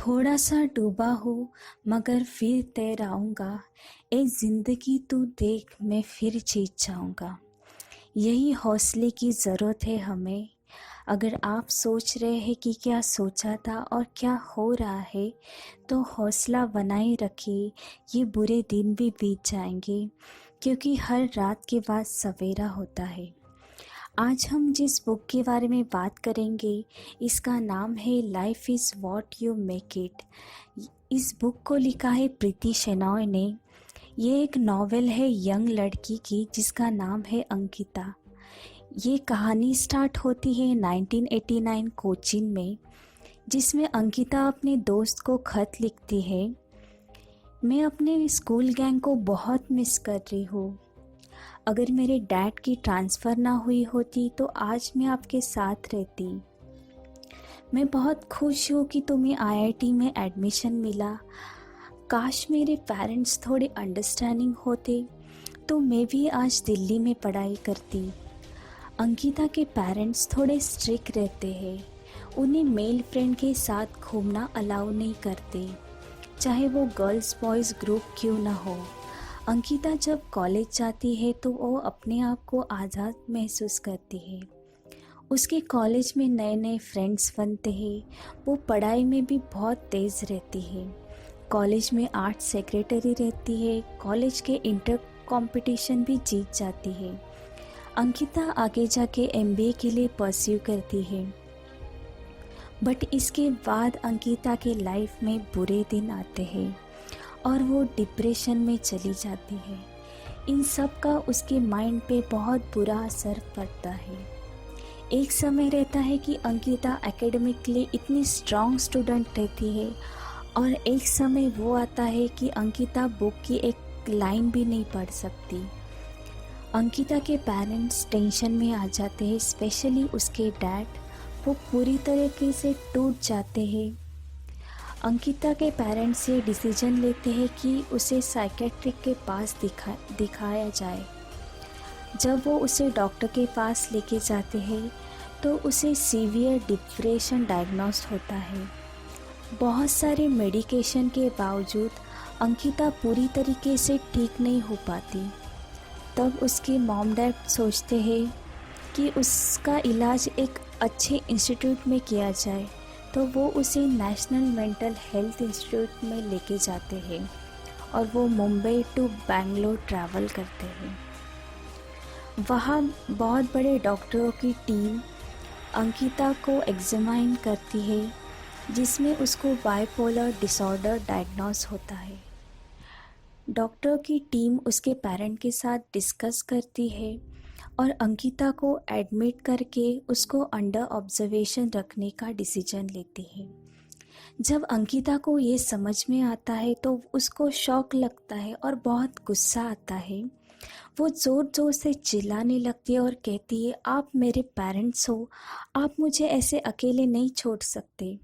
थोड़ा सा डूबा हूँ मगर फिर तैराऊँगा। ए ज़िंदगी तू देख मैं फिर जीत जाऊँगा। यही हौसले की ज़रूरत है हमें। अगर आप सोच रहे हैं कि क्या सोचा था और क्या हो रहा है, तो हौसला बनाए रखिए। ये बुरे दिन भी बीत जाएंगे, क्योंकि हर रात के बाद सवेरा होता है। आज हम जिस बुक के बारे में बात करेंगे, इसका नाम है life is what you make it. इस बुक को लिखा है प्रीति शेनॉय ने। ये एक नॉवेल है यंग लड़की की जिसका नाम है अंकिता। ये कहानी स्टार्ट होती है 1989 कोचीन में, जिसमें अंकिता अपने दोस्त को खत लिखती है। मैं अपने स्कूल गैंग को बहुत मिस कर रही हूँ। अगर मेरे डैड की ट्रांसफ़र ना हुई होती तो आज मैं आपके साथ रहती। मैं बहुत खुश हूँ कि तुम्हें आईआईटी में एडमिशन मिला। काश मेरे पेरेंट्स थोड़े अंडरस्टैंडिंग होते तो मैं भी आज दिल्ली में पढ़ाई करती। अंकिता के पेरेंट्स थोड़े स्ट्रिक्ट रहते हैं। उन्हें मेल फ्रेंड के साथ घूमना अलाउ नहीं करते, चाहे वो गर्ल्स बॉयज़ ग्रुप क्यों ना हो। अंकिता जब कॉलेज जाती है तो वो अपने आप को आज़ाद महसूस करती है। उसके कॉलेज में नए नए फ्रेंड्स बनते हैं। वो पढ़ाई में भी बहुत तेज़ रहती है। कॉलेज में आर्ट सेक्रेटरी रहती है। कॉलेज के इंटर कंपटीशन भी जीत जाती है। अंकिता आगे जाके एमबीए के लिए परस्यू करती है। बट इसके बाद अंकिता के लाइफ में बुरे दिन आते हैं और वो डिप्रेशन में चली जाती है। इन सब का उसके माइंड पे बहुत बुरा असर पड़ता है। एक समय रहता है कि अंकिता एकेडमिकली इतनी स्ट्रॉन्ग स्टूडेंट रहती है, और एक समय वो आता है कि अंकिता बुक की एक लाइन भी नहीं पढ़ सकती। अंकिता के पेरेंट्स टेंशन में आ जाते हैं, स्पेशली उसके डैड। वो पूरी तरीके से टूट जाते हैं। अंकिता के पेरेंट्स ये डिसीजन लेते हैं कि उसे साइकेट्रिक के पास दिखाया जाए। जब वो उसे डॉक्टर के पास लेके जाते हैं तो उसे सीवियर डिप्रेशन डायग्नोज होता है। बहुत सारे मेडिकेशन के बावजूद अंकिता पूरी तरीके से ठीक नहीं हो पाती। तब उसके मॉम डैड सोचते हैं कि उसका इलाज एक अच्छे इंस्टीट्यूट में किया जाए, तो वो उसे नेशनल मेंटल हेल्थ इंस्टीट्यूट में लेके जाते हैं और वो मुंबई टू बैंगलोर ट्रैवल करते हैं। वहाँ बहुत बड़े डॉक्टरों की टीम अंकिता को एग्जामाइन करती है, जिसमें उसको बाइपोलर डिसऑर्डर डायग्नोस होता है। डॉक्टर की टीम उसके पेरेंट के साथ डिस्कस करती है और अंकिता को एडमिट करके उसको अंडर ऑब्जर्वेशन रखने का डिसीजन लेती है। जब अंकिता को ये समझ में आता है तो उसको शॉक लगता है और बहुत गुस्सा आता है। वो ज़ोर ज़ोर से चिल्लाने लगती है और कहती है, आप मेरे पेरेंट्स हो, आप मुझे ऐसे अकेले नहीं छोड़ सकते।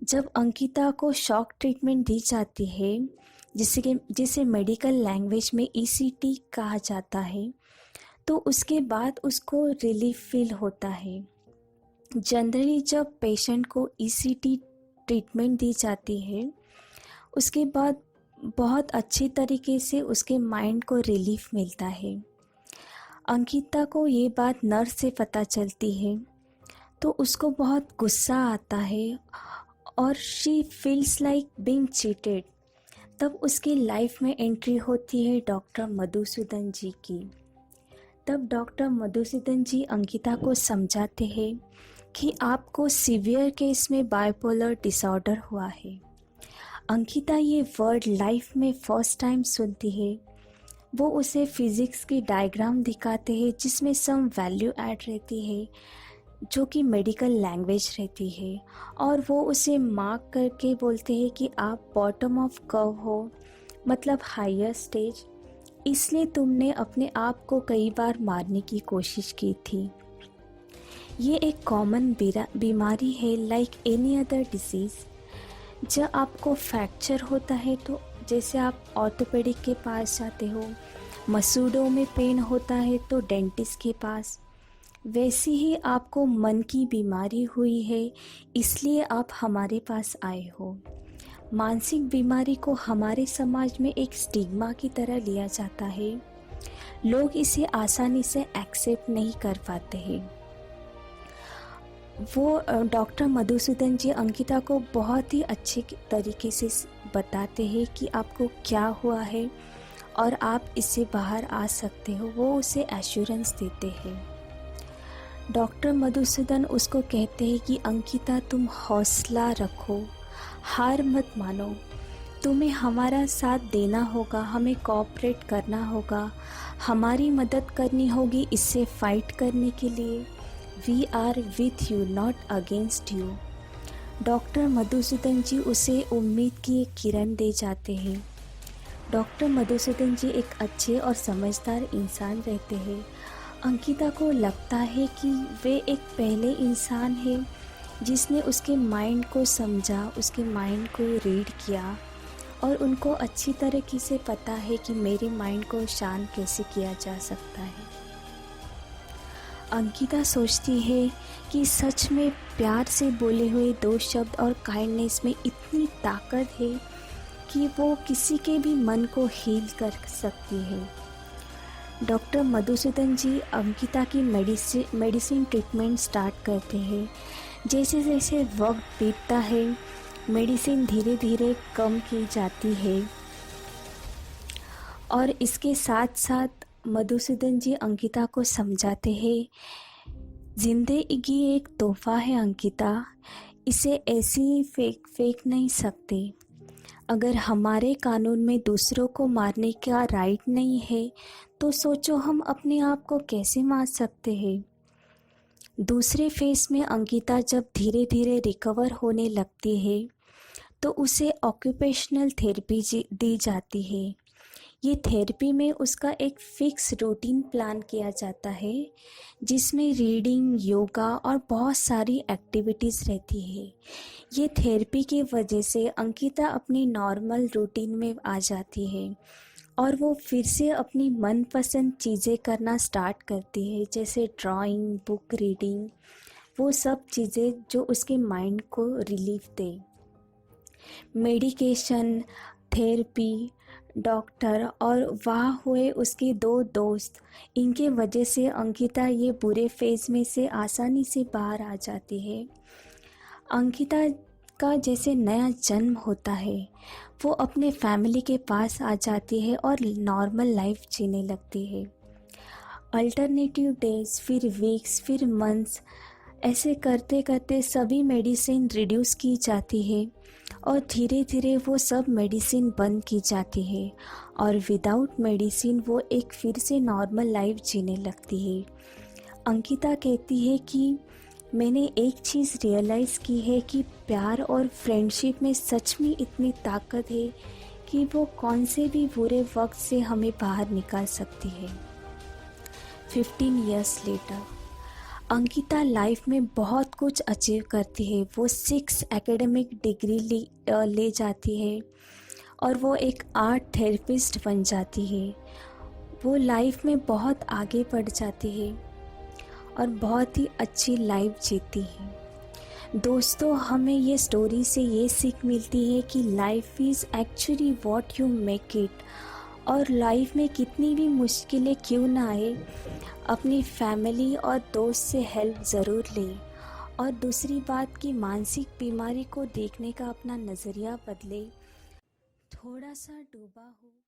जब अंकिता को शॉक ट्रीटमेंट दी जाती है, जिसे मेडिकल लैंग्वेज में ईसीटी कहा जाता है, तो उसके बाद उसको रिलीफ फील होता है। जनरली जब पेशेंट को ईसीटी ट्रीटमेंट दी जाती है, उसके बाद बहुत अच्छी तरीके से उसके माइंड को रिलीफ मिलता है। अंकिता को ये बात नर्स से पता चलती है तो उसको बहुत गुस्सा आता है और she feels like being cheated. तब उसकी लाइफ में एंट्री होती है डॉक्टर मधुसूदन जी की। तब डॉक्टर मधुसूदन जी अंकिता को समझाते हैं कि आपको सीवियर केस में बाइपोलर डिसऑर्डर हुआ है। अंकिता ये वर्ड लाइफ में फर्स्ट टाइम सुनती है। वो उसे फिज़िक्स की डायग्राम दिखाते हैं जिसमें सम वैल्यू ऐड रहती है, जो कि मेडिकल लैंग्वेज रहती है, और वो उसे मार्क करके बोलते हैं कि आप बॉटम ऑफ कर्व हो, मतलब हायर स्टेज, इसलिए तुमने अपने आप को कई बार मारने की कोशिश की थी। ये एक कॉमन बीमारी है, लाइक एनी अदर डिजीज़। जब आपको फ्रैक्चर होता है तो जैसे आप ऑर्थोपेडिक के पास जाते हो, मसूड़ों में पेन होता है तो डेंटिस्ट के पास, वैसी ही आपको मन की बीमारी हुई है, इसलिए आप हमारे पास आए हो। मानसिक बीमारी को हमारे समाज में एक स्टिग्मा की तरह लिया जाता है। लोग इसे आसानी से एक्सेप्ट नहीं कर पाते हैं। वो डॉक्टर मधुसूदन जी अंकिता को बहुत ही अच्छे तरीके से बताते हैं कि आपको क्या हुआ है और आप इससे बाहर आ सकते हो। वो उसे एश्योरेंस देते हैं। डॉक्टर मधुसूदन उसको कहते हैं कि अंकिता, तुम हौसला रखो, हार मत मानो, तुम्हें हमारा साथ देना होगा, हमें कोऑपरेट करना होगा, हमारी मदद करनी होगी इससे फाइट करने के लिए। We are with you, not against you. Doctor Madhusudan ji उसे उम्मीद की एक किरण दे जाते हैं। डॉक्टर मधुसूदन जी एक अच्छे और समझदार इंसान रहते हैं। अंकिता को लगता है कि वे एक पहले इंसान है जिसने उसके माइंड को समझा, उसके माइंड को रीड किया और उनको अच्छी तरीके से पता है कि मेरे माइंड को शांत कैसे किया जा सकता है। अंकिता सोचती है कि सच में प्यार से बोले हुए 2 शब्द और काइंडनेस में इतनी ताकत है कि वो किसी के भी मन को हील कर सकती है। डॉक्टर मधुसूदन जी अंकिता की मेडिसिन ट्रीटमेंट स्टार्ट करते हैं। जैसे जैसे वक्त बीतता है, मेडिसिन धीरे धीरे कम की जाती है और इसके साथ साथ मधुसूदन जी अंकिता को समझाते हैं, ज़िंदगी एक तोहफा है अंकिता, इसे ऐसे ही फेंक नहीं सकते। अगर हमारे कानून में दूसरों को मारने का राइट नहीं है तो सोचो हम अपने आप को कैसे मार सकते हैं। दूसरे फेस में अंकिता जब धीरे धीरे रिकवर होने लगती है तो उसे ऑक्यूपेशनल थेरेपी दी जाती है। ये थेरेपी में उसका एक फ़िक्स रूटीन प्लान किया जाता है जिसमें रीडिंग, योगा और बहुत सारी एक्टिविटीज़ रहती है। ये थेरेपी की वजह से अंकिता अपनी नॉर्मल रूटीन में आ जाती है और वो फिर से अपनी मनपसंद चीज़ें करना स्टार्ट करती है, जैसे ड्राइंग, बुक रीडिंग, वो सब चीज़ें जो उसके माइंड को रिलीफ दे। मेडिकेशन, थेरेपी, डॉक्टर और वहाँ हुए उसके 2 दोस्त, इनके वजह से अंकिता ये बुरे फेज़ में से आसानी से बाहर आ जाती है। अंकिता का जैसे नया जन्म होता है, वो अपने फैमिली के पास आ जाती है और नॉर्मल लाइफ जीने लगती है। अल्टरनेटिव डेज, फिर वीक्स, फिर मंथ्स, ऐसे करते करते सभी मेडिसिन रिड्यूस की जाती है और धीरे धीरे वो सब मेडिसिन बंद की जाती है और विदाउट मेडिसिन वो एक फिर से नॉर्मल लाइफ जीने लगती है। अंकिता कहती है कि मैंने एक चीज़ रियलाइज़ की है कि प्यार और फ्रेंडशिप में सच में इतनी ताकत है कि वो कौन से भी बुरे वक्त से हमें बाहर निकाल सकती है। 15 years लेटर अंकिता लाइफ में बहुत कुछ अचीव करती है। वो 6 एकेडमिक डिग्री ले जाती है और वो एक आर्ट थेरेपिस्ट बन जाती है। वो लाइफ में बहुत आगे बढ़ जाती है और बहुत ही अच्छी लाइफ जीती है। दोस्तों, हमें ये स्टोरी से ये सीख मिलती है कि life is actually what you make it. और लाइफ में कितनी भी मुश्किलें क्यों ना आए, अपनी फैमिली और दोस्त से हेल्प ज़रूर लें। और दूसरी बात कि मानसिक बीमारी को देखने का अपना नज़रिया बदले। थोड़ा सा डूबा हो